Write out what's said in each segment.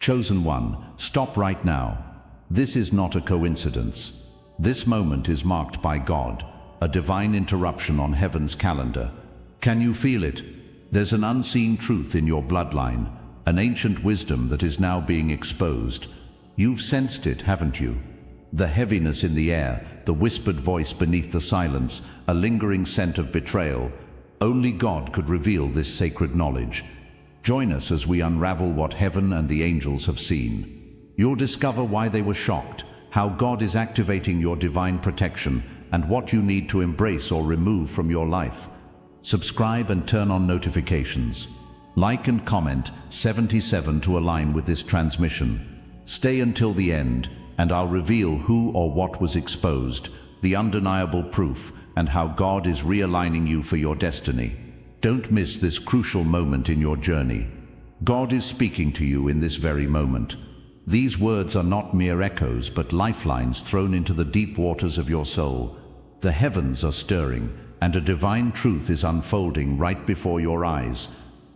Chosen one, stop right now. This is not a coincidence. This moment is marked by God, a divine interruption on heaven's calendar. Can you feel it? There's an unseen truth in your bloodline, an ancient wisdom that is now being exposed. You've sensed it, haven't you? The heaviness in the air, the whispered voice beneath the silence, a lingering scent of betrayal. Only God could reveal this sacred knowledge. Join us as we unravel what heaven and the angels have seen. You'll discover why they were shocked, how God is activating your divine protection, and what you need to embrace or remove from your life. Subscribe and turn on notifications. Like and comment 77 to align with this transmission. Stay until the end, and I'll reveal who or what was exposed, the undeniable proof, and how God is realigning you for your destiny. Don't miss this crucial moment in your journey. God is speaking to you in this very moment. These words are not mere echoes, but lifelines thrown into the deep waters of your soul. The heavens are stirring, and a divine truth is unfolding right before your eyes.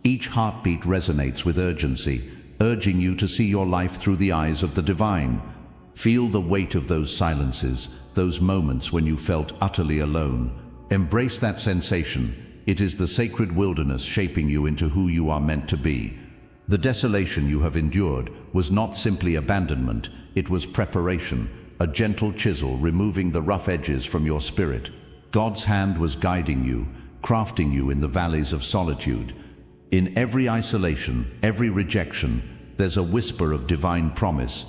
Each heartbeat resonates with urgency, urging you to see your life through the eyes of the divine. Feel the weight of those silences, those moments when you felt utterly alone. Embrace that sensation. It is the sacred wilderness shaping you into who you are meant to be. The desolation you have endured was not simply abandonment, it was preparation, a gentle chisel removing the rough edges from your spirit. God's hand was guiding you, crafting you in the valleys of solitude. In every isolation, every rejection, there's a whisper of divine promise.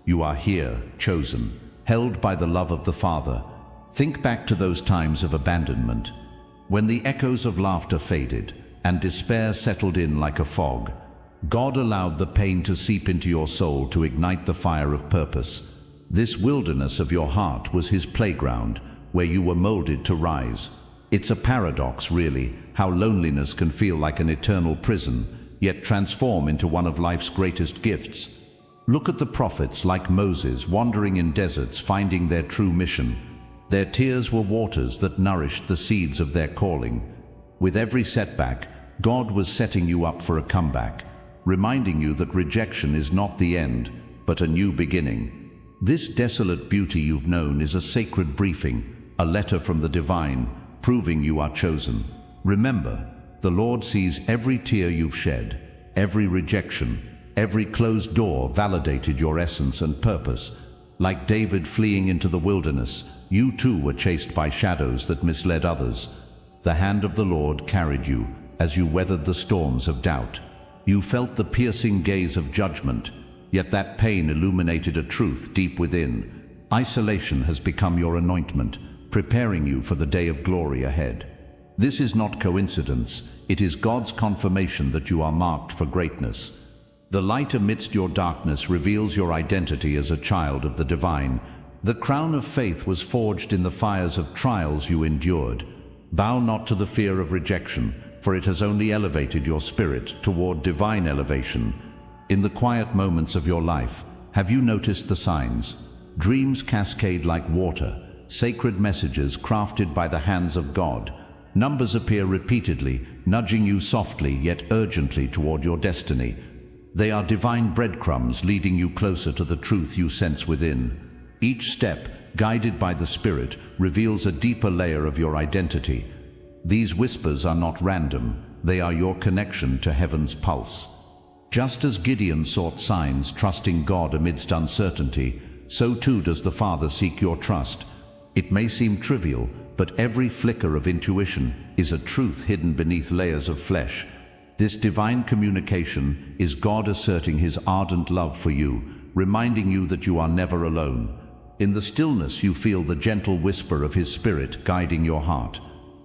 You are here, chosen, held by the love of the Father. Think back to those times of abandonment, when the echoes of laughter faded and despair settled in like a fog. God allowed the pain to seep into your soul to ignite the fire of purpose. This wilderness of your heart was His playground, where you were molded to rise. It's a paradox, really, how loneliness can feel like an eternal prison, yet transform into one of life's greatest gifts. Look at the prophets like Moses wandering in deserts, finding their true mission. Their tears were waters that nourished the seeds of their calling. With every setback, God was setting you up for a comeback, reminding you that rejection is not the end, but a new beginning. This desolate beauty you've known is a sacred briefing, a letter from the divine, proving you are chosen. Remember, the Lord sees every tear you've shed, every rejection, every closed door validated your essence and purpose. Like David fleeing into the wilderness, you too were chased by shadows that misled others. The hand of the Lord carried you as you weathered the storms of doubt. You felt the piercing gaze of judgment, yet that pain illuminated a truth deep within. Isolation has become your anointment, preparing you for the day of glory ahead. This is not coincidence, it is God's confirmation that you are marked for greatness. The light amidst your darkness reveals your identity as a child of the divine. The crown of faith was forged in the fires of trials you endured. Bow not to the fear of rejection, for it has only elevated your spirit toward divine elevation. In the quiet moments of your life, have you noticed the signs? Dreams cascade like water, sacred messages crafted by the hands of God. Numbers appear repeatedly, nudging you softly yet urgently toward your destiny. They are divine breadcrumbs leading you closer to the truth you sense within. Each step, guided by the Spirit, reveals a deeper layer of your identity. These whispers are not random, they are your connection to heaven's pulse. Just as Gideon sought signs, trusting God amidst uncertainty, so too does the Father seek your trust. It may seem trivial, but every flicker of intuition is a truth hidden beneath layers of flesh. This divine communication is God asserting His ardent love for you, reminding you that you are never alone. In the stillness you feel the gentle whisper of His Spirit guiding your heart.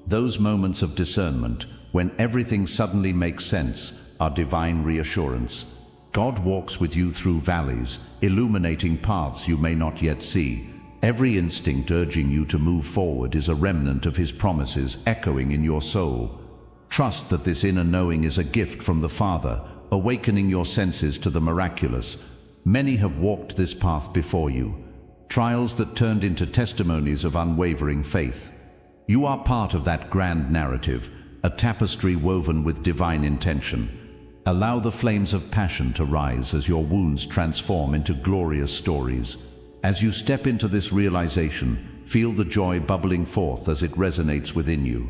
Those moments of discernment, when everything suddenly makes sense, are divine reassurance. God walks with you through valleys, illuminating paths you may not yet see. Every instinct urging you to move forward is a remnant of His promises echoing in your soul. Trust that this inner knowing is a gift from the Father, awakening your senses to the miraculous. Many have walked this path before you, trials that turned into testimonies of unwavering faith. You are part of that grand narrative, a tapestry woven with divine intention. Allow the flames of passion to rise as your wounds transform into glorious stories. As you step into this realization, feel the joy bubbling forth as it resonates within you.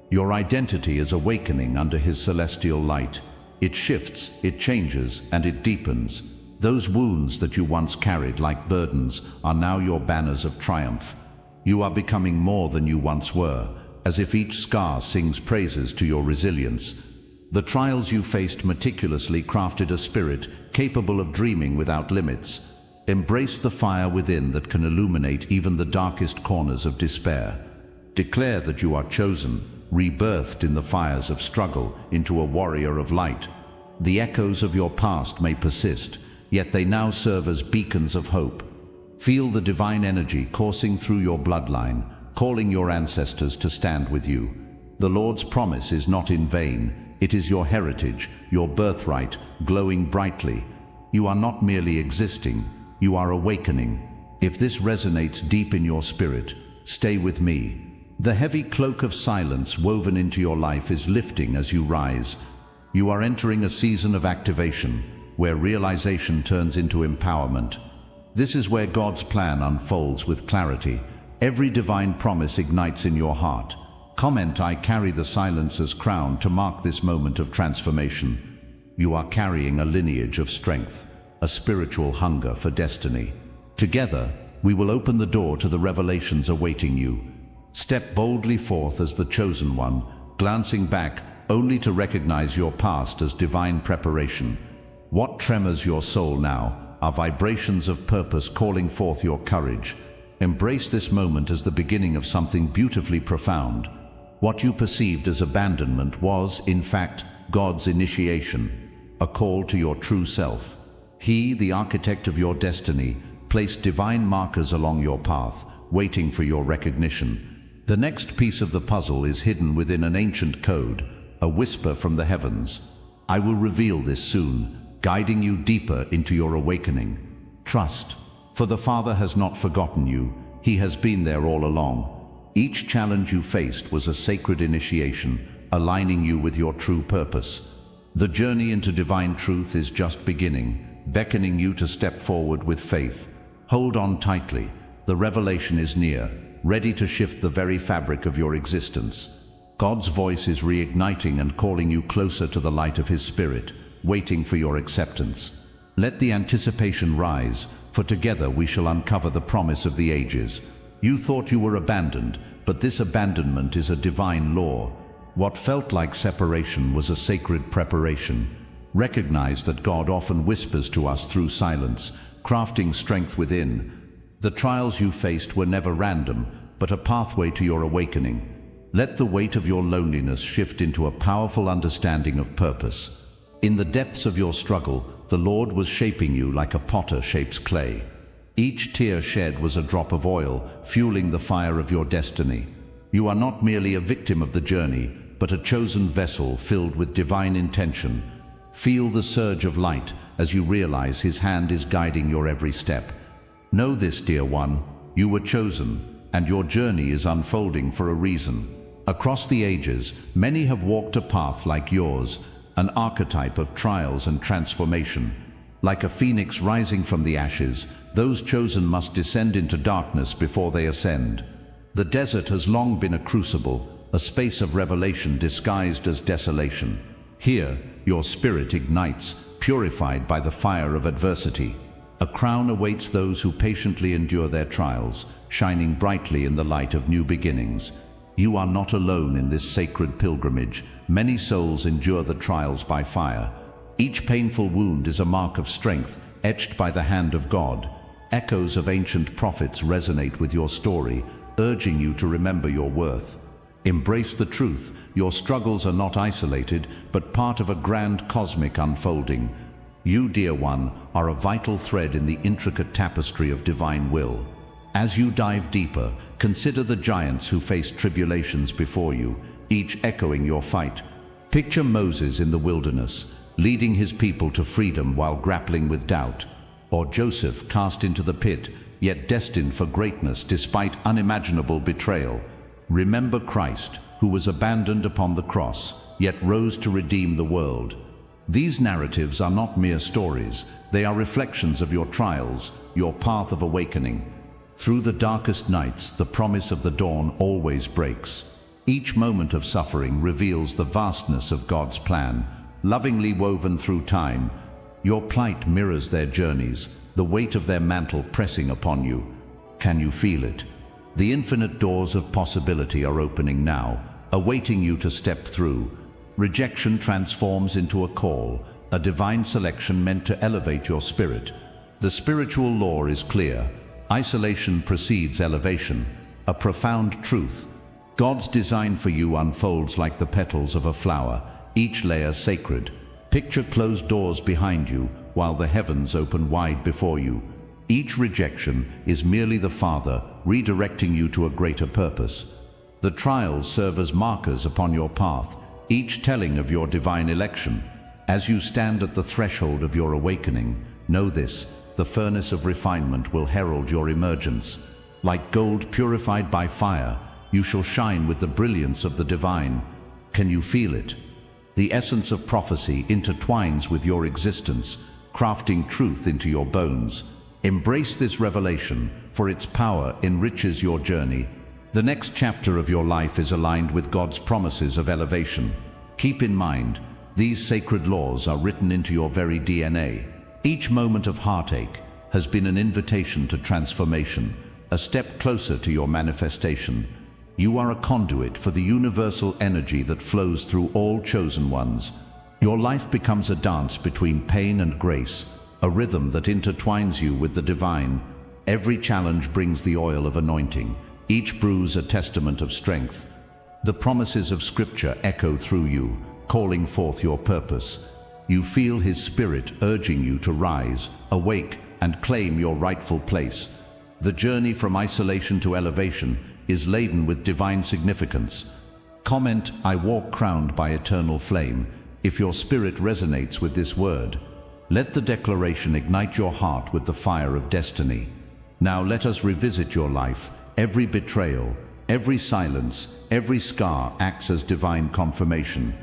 Your identity is awakening under His celestial light. It shifts, it changes, and it deepens. Those wounds that you once carried like burdens are now your banners of triumph. You are becoming more than you once were, as if each scar sings praises to your resilience. The trials you faced meticulously crafted a spirit capable of dreaming without limits. Embrace the fire within that can illuminate even the darkest corners of despair. Declare that you are chosen, rebirthed in the fires of struggle into a warrior of light. The echoes of your past may persist, yet they now serve as beacons of hope. Feel the divine energy coursing through your bloodline, calling your ancestors to stand with you. The Lord's promise is not in vain. It is your heritage, your birthright, glowing brightly. You are not merely existing, you are awakening. If this resonates deep in your spirit, stay with me. The heavy cloak of silence woven into your life is lifting as you rise. You are entering a season of activation, where realization turns into empowerment. This is where God's plan unfolds with clarity. Every divine promise ignites in your heart. Comment, "I carry the silencer's crown," to mark this moment of transformation. You are carrying a lineage of strength, a spiritual hunger for destiny. Together, we will open the door to the revelations awaiting you. Step boldly forth as the chosen one, glancing back only to recognize your past as divine preparation. What tremors your soul now are vibrations of purpose calling forth your courage. Embrace this moment as the beginning of something beautifully profound. What you perceived as abandonment was, in fact, God's initiation, a call to your true self. He, the architect of your destiny, placed divine markers along your path, waiting for your recognition. The next piece of the puzzle is hidden within an ancient code, a whisper from the heavens. I will reveal this soon, guiding you deeper into your awakening. Trust, for the Father has not forgotten you. He has been there all along. Each challenge you faced was a sacred initiation, aligning you with your true purpose. The journey into divine truth is just beginning, beckoning you to step forward with faith. Hold on tightly. The revelation is near, ready to shift the very fabric of your existence. God's voice is reigniting and calling you closer to the light of His Spirit, waiting for your acceptance. Let the anticipation rise, for together we shall uncover the promise of the ages. You thought you were abandoned, but this abandonment is a divine law. What felt like separation was a sacred preparation. Recognize that God often whispers to us through silence, crafting strength within. The trials you faced were never random, but a pathway to your awakening. Let the weight of your loneliness shift into a powerful understanding of purpose. In the depths of your struggle, the Lord was shaping you like a potter shapes clay. Each tear shed was a drop of oil, fueling the fire of your destiny. You are not merely a victim of the journey, but a chosen vessel filled with divine intention. Feel the surge of light as you realize His hand is guiding your every step. Know this, dear one, you were chosen, and your journey is unfolding for a reason. Across the ages, many have walked a path like yours, an archetype of trials and transformation. Like a phoenix rising from the ashes, those chosen must descend into darkness before they ascend. The desert has long been a crucible, a space of revelation disguised as desolation. Here, your spirit ignites, purified by the fire of adversity. A crown awaits those who patiently endure their trials, shining brightly in the light of new beginnings. You are not alone in this sacred pilgrimage. Many souls endure the trials by fire. Each painful wound is a mark of strength, etched by the hand of God. Echoes of ancient prophets resonate with your story, urging you to remember your worth. Embrace the truth. Your struggles are not isolated, but part of a grand cosmic unfolding. You, dear one, are a vital thread in the intricate tapestry of divine will. As you dive deeper, consider the giants who faced tribulations before you, each echoing your fight. Picture Moses in the wilderness, leading his people to freedom while grappling with doubt. Or Joseph cast into the pit, yet destined for greatness despite unimaginable betrayal. Remember Christ, who was abandoned upon the cross, yet rose to redeem the world. These narratives are not mere stories, they are reflections of your trials, your path of awakening. Through the darkest nights, the promise of the dawn always breaks. Each moment of suffering reveals the vastness of God's plan, lovingly woven through time. Your plight mirrors their journeys, the weight of their mantle pressing upon you. Can you feel it? The infinite doors of possibility are opening now, awaiting you to step through. Rejection transforms into a call, a divine selection meant to elevate your spirit. The spiritual law is clear. Isolation precedes elevation, a profound truth. God's design for you unfolds like the petals of a flower, each layer sacred. Picture closed doors behind you, while the heavens open wide before you. Each rejection is merely the Father redirecting you to a greater purpose. The trials serve as markers upon your path, each telling of your divine election. As you stand at the threshold of your awakening, know this: the furnace of refinement will herald your emergence. Like gold purified by fire, you shall shine with the brilliance of the divine. Can you feel it? The essence of prophecy intertwines with your existence, crafting truth into your bones. Embrace this revelation, for its power enriches your journey. The next chapter of your life is aligned with God's promises of elevation. Keep in mind, these sacred laws are written into your very DNA. Each moment of heartache has been an invitation to transformation, a step closer to your manifestation. You are a conduit for the universal energy that flows through all chosen ones. Your life becomes a dance between pain and grace, a rhythm that intertwines you with the divine. Every challenge brings the oil of anointing, each bruise a testament of strength. The promises of Scripture echo through you, calling forth your purpose. You feel His Spirit urging you to rise, awake, and claim your rightful place. The journey from isolation to elevation is laden with divine significance. Comment, "I walk crowned by eternal flame," if your spirit resonates with this word. Let the declaration ignite your heart with the fire of destiny. Now let us revisit your life. Every betrayal, every silence, every scar acts as divine confirmation.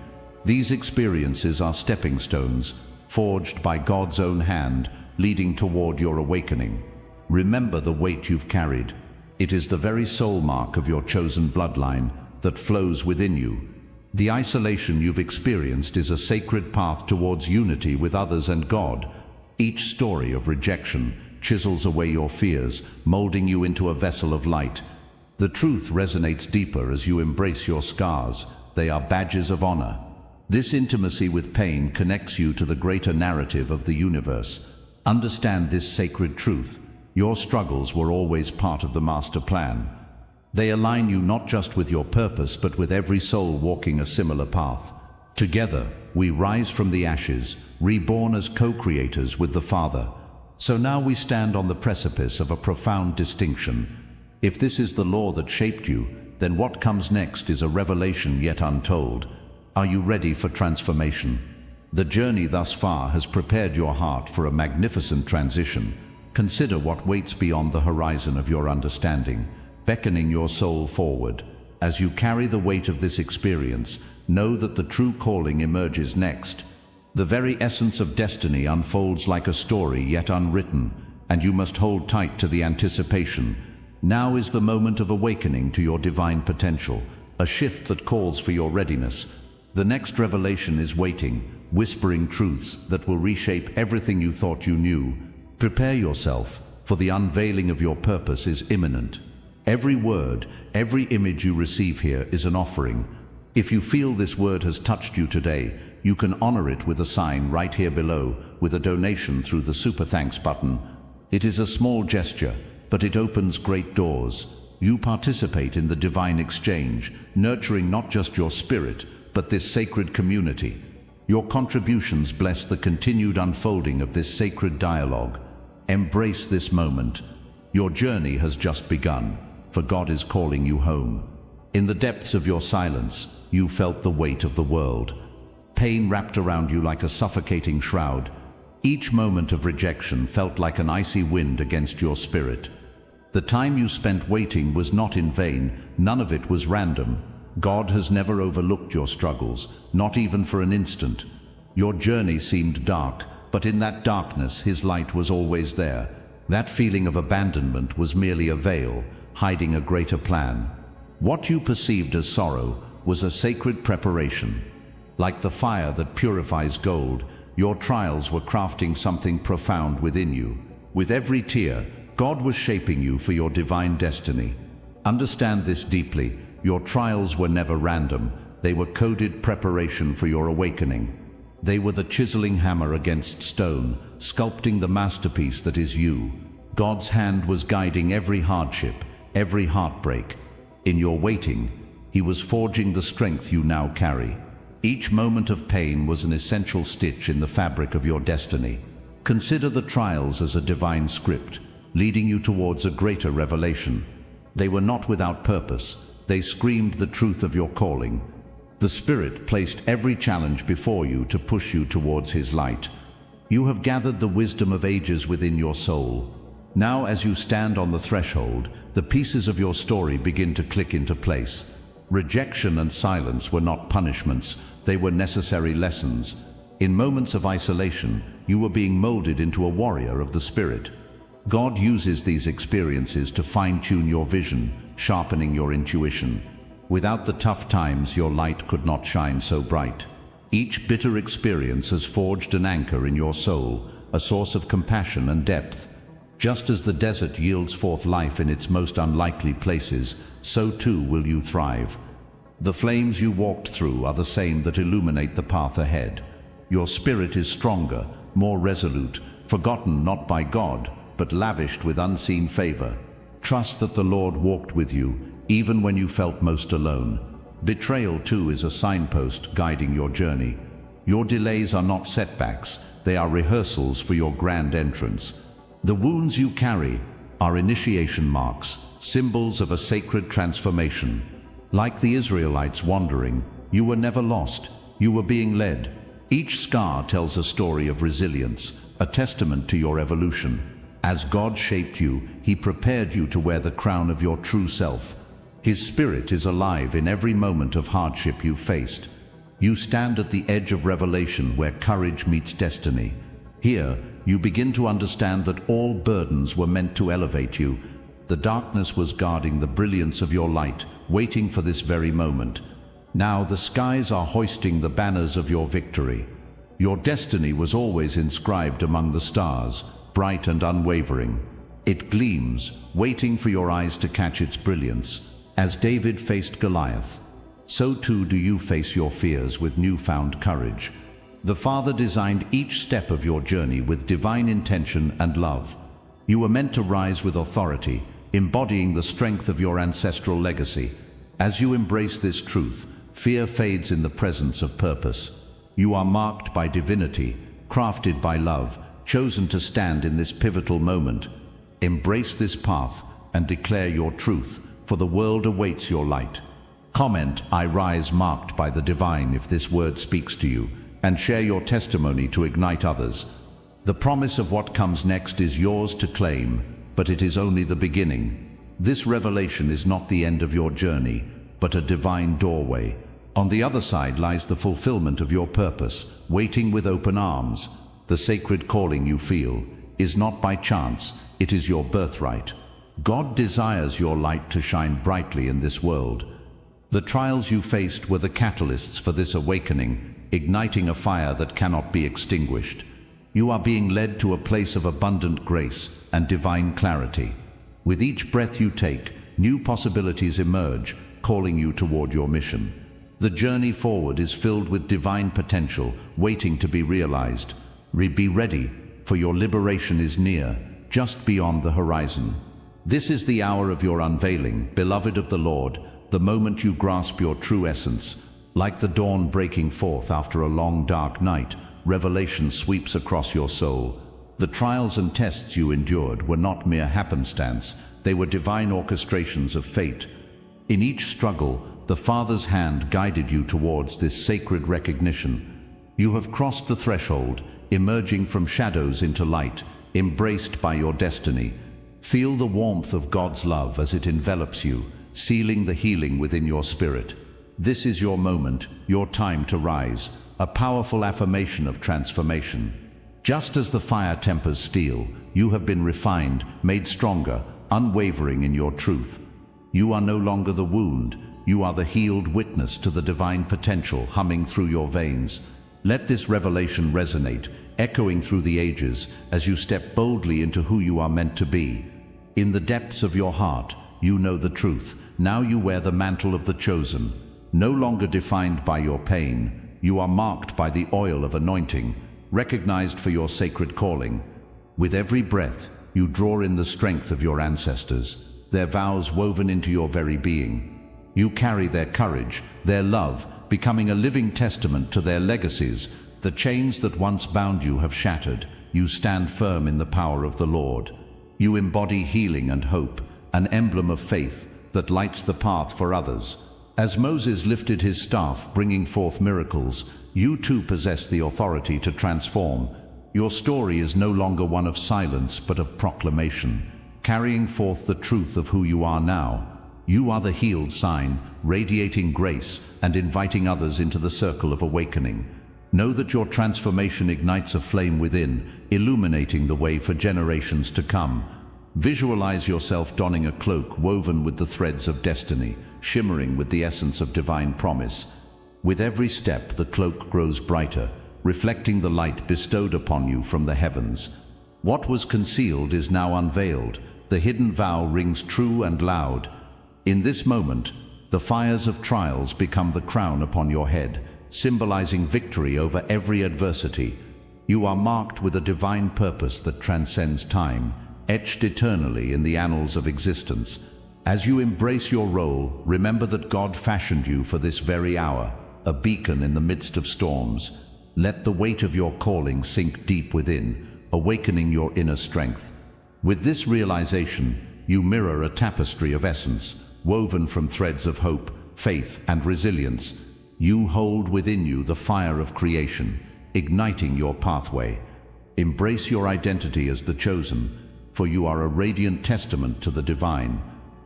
These experiences are stepping stones, forged by God's own hand, leading toward your awakening. Remember the weight you've carried. It is the very soul mark of your chosen bloodline that flows within you. The isolation you've experienced is a sacred path towards unity with others and God. Each story of rejection chisels away your fears, molding you into a vessel of light. The truth resonates deeper as you embrace your scars. They are badges of honor. This intimacy with pain connects you to the greater narrative of the universe. Understand this sacred truth. Your struggles were always part of the master plan. They align you not just with your purpose, but with every soul walking a similar path. Together, we rise from the ashes, reborn as co-creators with the Father. So now we stand on the precipice of a profound distinction. If this is the law that shaped you, then what comes next is a revelation yet untold. Are you ready for transformation? The journey thus far has prepared your heart for a magnificent transition. Consider what waits beyond the horizon of your understanding, beckoning your soul forward. As you carry the weight of this experience, know that the true calling emerges next. The very essence of destiny unfolds like a story yet unwritten, and you must hold tight to the anticipation. Now is the moment of awakening to your divine potential, a shift that calls for your readiness. The next revelation is waiting, whispering truths that will reshape everything you thought you knew. Prepare yourself, for the unveiling of your purpose is imminent. Every word, every image you receive here is an offering. If you feel this word has touched you today, you can honor it with a sign right here below, with a donation through the Super Thanks button. It is a small gesture, but it opens great doors. You participate in the divine exchange, nurturing not just your spirit, but this sacred community. Your contributions bless the continued unfolding of this sacred dialogue. Embrace this moment. Your journey has just begun, for God is calling you home. In the depths of your silence, you felt the weight of the world. Pain wrapped around you like a suffocating shroud. Each moment of rejection felt like an icy wind against your spirit. The time you spent waiting was not in vain, none of it was random. God has never overlooked your struggles, not even for an instant. Your journey seemed dark, but in that darkness his light was always there. That feeling of abandonment was merely a veil, hiding a greater plan. What you perceived as sorrow was a sacred preparation. Like the fire that purifies gold, your trials were crafting something profound within you. With every tear, God was shaping you for your divine destiny. Understand this deeply. Your trials were never random. They were coded preparation for your awakening. They were the chiseling hammer against stone, sculpting the masterpiece that is you. God's hand was guiding every hardship, every heartbreak. In your waiting, He was forging the strength you now carry. Each moment of pain was an essential stitch in the fabric of your destiny. Consider the trials as a divine script, leading you towards a greater revelation. They were not without purpose. They screamed the truth of your calling. The Spirit placed every challenge before you to push you towards His light. You have gathered the wisdom of ages within your soul. Now, as you stand on the threshold, the pieces of your story begin to click into place. Rejection and silence were not punishments, they were necessary lessons. In moments of isolation, you were being molded into a warrior of the Spirit. God uses these experiences to fine-tune your vision, sharpening your intuition. Without the tough times, your light could not shine so bright. Each bitter experience has forged an anchor in your soul, a source of compassion and depth. Just as the desert yields forth life in its most unlikely places, so too will you thrive. The flames you walked through are the same that illuminate the path ahead. Your spirit is stronger, more resolute, forgotten not by God, but lavished with unseen favor. Trust that the Lord walked with you, even when you felt most alone. Betrayal too is a signpost guiding your journey. Your delays are not setbacks, they are rehearsals for your grand entrance. The wounds you carry are initiation marks, symbols of a sacred transformation. Like the Israelites wandering, you were never lost, you were being led. Each scar tells a story of resilience, a testament to your evolution. As God shaped you, He prepared you to wear the crown of your true self. His Spirit is alive in every moment of hardship you faced. You stand at the edge of revelation where courage meets destiny. Here, you begin to understand that all burdens were meant to elevate you. The darkness was guarding the brilliance of your light, waiting for this very moment. Now the skies are hoisting the banners of your victory. Your destiny was always inscribed among the stars, bright and unwavering. It gleams, waiting for your eyes to catch its brilliance. As David faced Goliath, so too do you face your fears with newfound courage. The Father designed each step of your journey with divine intention and love. You were meant to rise with authority, embodying the strength of your ancestral legacy. As you embrace this truth, fear fades in the presence of purpose. You are marked by divinity, crafted by love, chosen to stand in this pivotal moment. Embrace this path and declare your truth, for the world awaits your light. Comment, "I rise marked by the divine," if this word speaks to you, and share your testimony to ignite others. The promise of what comes next is yours to claim, but it is only the beginning. This revelation is not the end of your journey, but a divine doorway. On the other side lies the fulfillment of your purpose, waiting with open arms. The sacred calling you feel is not by chance, it is your birthright. God desires your light to shine brightly in this world. The trials you faced were the catalysts for this awakening, igniting a fire that cannot be extinguished. You are being led to a place of abundant grace and divine clarity. With each breath you take, new possibilities emerge, calling you toward your mission. The journey forward is filled with divine potential, waiting to be realized. Be ready, for your liberation is near, just beyond the horizon. This is the hour of your unveiling, beloved of the Lord, the moment you grasp your true essence. Like the dawn breaking forth after a long dark night, revelation sweeps across your soul. The trials and tests you endured were not mere happenstance, they were divine orchestrations of fate. In each struggle, the Father's hand guided you towards this sacred recognition. You have crossed the threshold, emerging from shadows into light, embraced by your destiny. Feel the warmth of God's love as it envelops you, sealing the healing within your spirit. This is your moment, your time to rise. a powerful affirmation of transformation. Just as the fire tempers steel, you have been refined, made stronger, unwavering in your truth. You are no longer the wound, you are the healed witness to the divine potential humming through your veins. Let this revelation resonate, echoing through the ages as you step boldly into who you are meant to be. In the depths of your heart, you know the truth. Now you wear the mantle of the chosen. No longer defined by your pain, you are marked by the oil of anointing, recognized for your sacred calling. With every breath, you draw in the strength of your ancestors, their vows woven into your very being. You carry their courage, their love, becoming a living testament to their legacies. The chains that once bound you have shattered. You stand firm in the power of the Lord. You embody healing and hope, an emblem of faith that lights the path for others. As Moses lifted his staff, bringing forth miracles, you too possess the authority to transform. Your story is no longer one of silence, but of proclamation, carrying forth the truth of who you are now. You are the healed sign, radiating grace and inviting others into the circle of awakening. Know that your transformation ignites a flame within, illuminating the way for generations to come. Visualize yourself donning a cloak woven with the threads of destiny, shimmering with the essence of divine promise. With every step, the cloak grows brighter, reflecting the light bestowed upon you from the heavens. What was concealed is now unveiled. The hidden vow rings true and loud. In this moment, the fires of trials become the crown upon your head, symbolizing victory over every adversity. You are marked with a divine purpose that transcends time, etched eternally in the annals of existence. As you embrace your role, remember that God fashioned you for this very hour, a beacon in the midst of storms. Let the weight of your calling sink deep within, awakening your inner strength. With this realization, you mirror a tapestry of essence, woven from threads of hope, faith, and resilience. You hold within you the fire of creation, igniting your pathway. Embrace your identity as the chosen, for you are a radiant testament to the divine.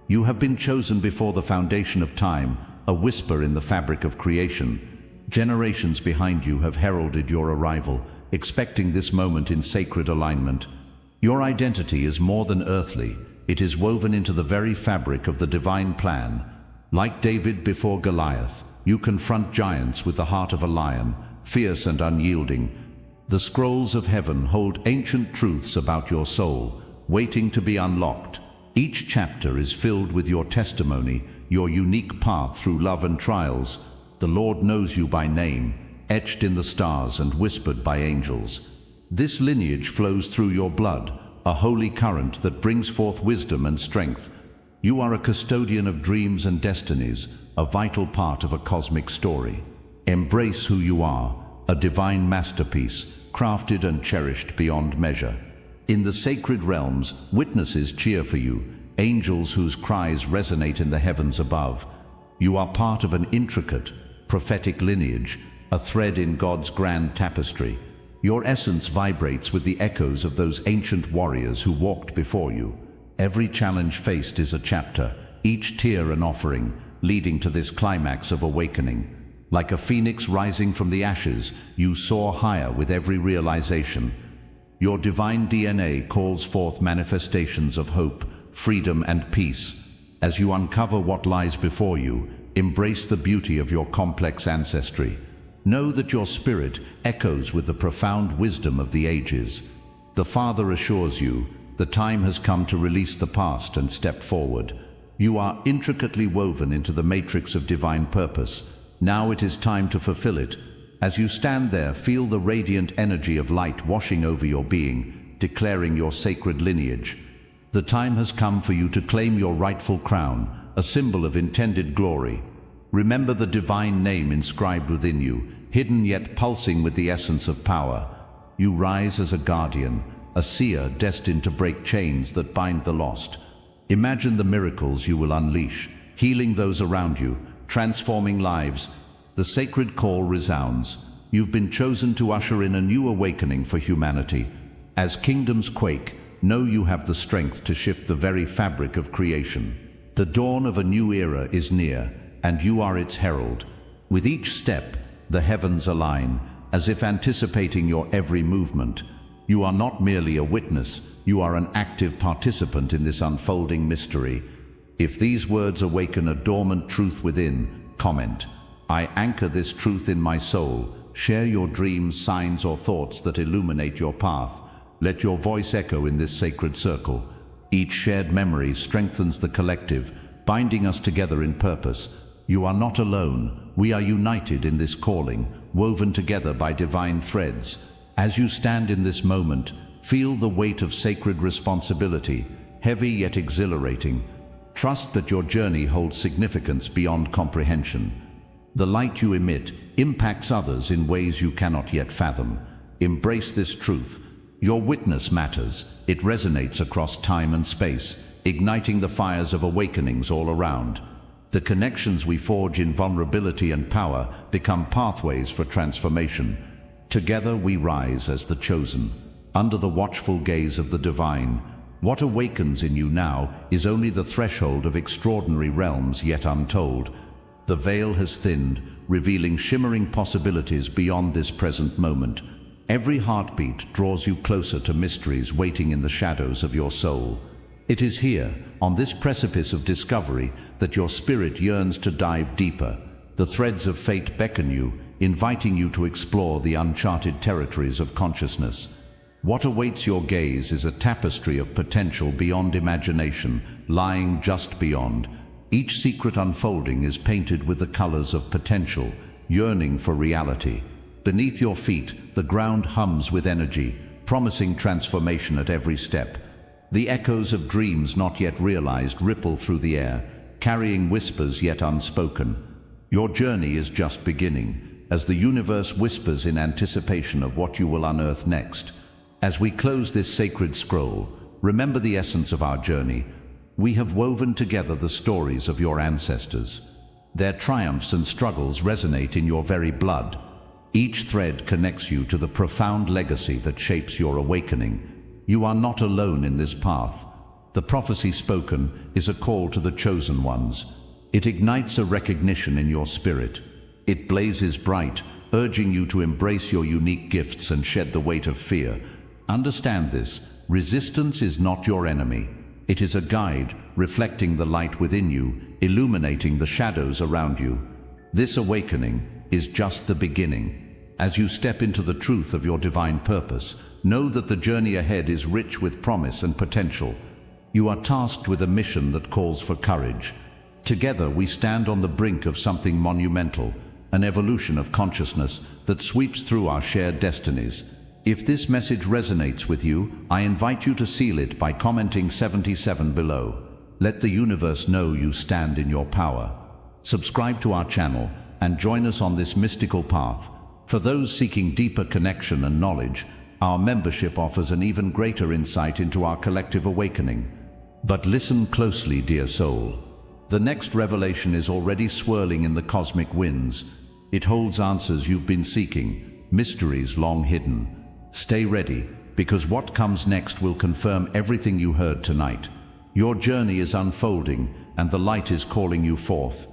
You have been chosen before the foundation of time, a whisper in the fabric of creation. Generations behind you have heralded your arrival, expecting this moment in sacred alignment. Your identity is more than earthly. It is woven into the very fabric of the divine plan. Like David before Goliath, you confront giants with the heart of a lion, fierce and unyielding. The scrolls of heaven hold ancient truths about your soul, waiting to be unlocked. Each chapter is filled with your testimony, your unique path through love and trials. The Lord knows you by name, etched in the stars and whispered by angels. This lineage flows through your blood, a holy current that brings forth wisdom and strength. You are a custodian of dreams and destinies, a vital part of a cosmic story. Embrace who you are, a divine masterpiece, crafted and cherished beyond measure. In the sacred realms, witnesses cheer for you, angels whose cries resonate in the heavens above. You are part of an intricate, prophetic lineage, a thread in God's grand tapestry. Your essence vibrates with the echoes of those ancient warriors who walked before you. Every challenge faced is a chapter, each tear an offering, leading to this climax of awakening. Like a phoenix rising from the ashes, you soar higher with every realization. Your divine DNA calls forth manifestations of hope, freedom, and peace. As you uncover what lies before you, embrace the beauty of your complex ancestry. Know that your spirit echoes with the profound wisdom of the ages. The Father assures you, the time has come to release the past and step forward. You are intricately woven into the matrix of divine purpose. Now it is time to fulfill it. As you stand there, feel the radiant energy of light washing over your being, declaring your sacred lineage. The time has come for you to claim your rightful crown, a symbol of intended glory. Remember the divine name inscribed within you, hidden yet pulsing with the essence of power. You rise as a guardian, a seer destined to break chains that bind the lost. Imagine the miracles you will unleash, healing those around you, transforming lives. The sacred call resounds. You've been chosen to usher in a new awakening for humanity. As kingdoms quake, know you have the strength to shift the very fabric of creation. The dawn of a new era is near, and you are its herald. With each step, the heavens align, as if anticipating your every movement. You are not merely a witness, you are an active participant in this unfolding mystery. If these words awaken a dormant truth within, comment, "I anchor this truth in my soul." Share your dreams, signs, or thoughts that illuminate your path. Let your voice echo in this sacred circle. Each shared memory strengthens the collective, binding us together in purpose. You are not alone. We are united in this calling, woven together by divine threads. As you stand in this moment, feel the weight of sacred responsibility, heavy yet exhilarating. Trust that your journey holds significance beyond comprehension. The light you emit impacts others in ways you cannot yet fathom. Embrace this truth. Your witness matters. It resonates across time and space, igniting the fires of awakenings all around. The connections we forge in vulnerability and power become pathways for transformation. Together we rise as the chosen, under the watchful gaze of the divine. What awakens in you now is only the threshold of extraordinary realms yet untold. The veil has thinned, revealing shimmering possibilities beyond this present moment. Every heartbeat draws you closer to mysteries waiting in the shadows of your soul. It is here, on this precipice of discovery, that your spirit yearns to dive deeper. The threads of fate beckon you, inviting you to explore the uncharted territories of consciousness. What awaits your gaze is a tapestry of potential beyond imagination, lying just beyond. Each secret unfolding is painted with the colors of potential, yearning for reality. Beneath your feet, the ground hums with energy, promising transformation at every step. The echoes of dreams not yet realized ripple through the air, carrying whispers yet unspoken. Your journey is just beginning, as the universe whispers in anticipation of what you will unearth next. As we close this sacred scroll, remember the essence of our journey. We have woven together the stories of your ancestors. Their triumphs and struggles resonate in your very blood. Each thread connects you to the profound legacy that shapes your awakening. You are not alone in this path. The prophecy spoken is a call to the chosen ones. It ignites a recognition in your spirit. It blazes bright, urging you to embrace your unique gifts and shed the weight of fear. Understand this: resistance is not your enemy. It is a guide, reflecting the light within you, illuminating the shadows around you. This awakening is just the beginning. As you step into the truth of your divine purpose, know that the journey ahead is rich with promise and potential. You are tasked with a mission that calls for courage. Together we stand on the brink of something monumental, an evolution of consciousness that sweeps through our shared destinies. If this message resonates with you, I invite you to seal it by commenting 77 below. Let the universe know you stand in your power. Subscribe to our channel and join us on this mystical path. For those seeking deeper connection and knowledge, our membership offers an even greater insight into our collective awakening. But listen closely, dear soul. The next revelation is already swirling in the cosmic winds. It holds answers you've been seeking, mysteries long hidden. Stay ready, because what comes next will confirm everything you heard tonight. Your journey is unfolding, and the light is calling you forth.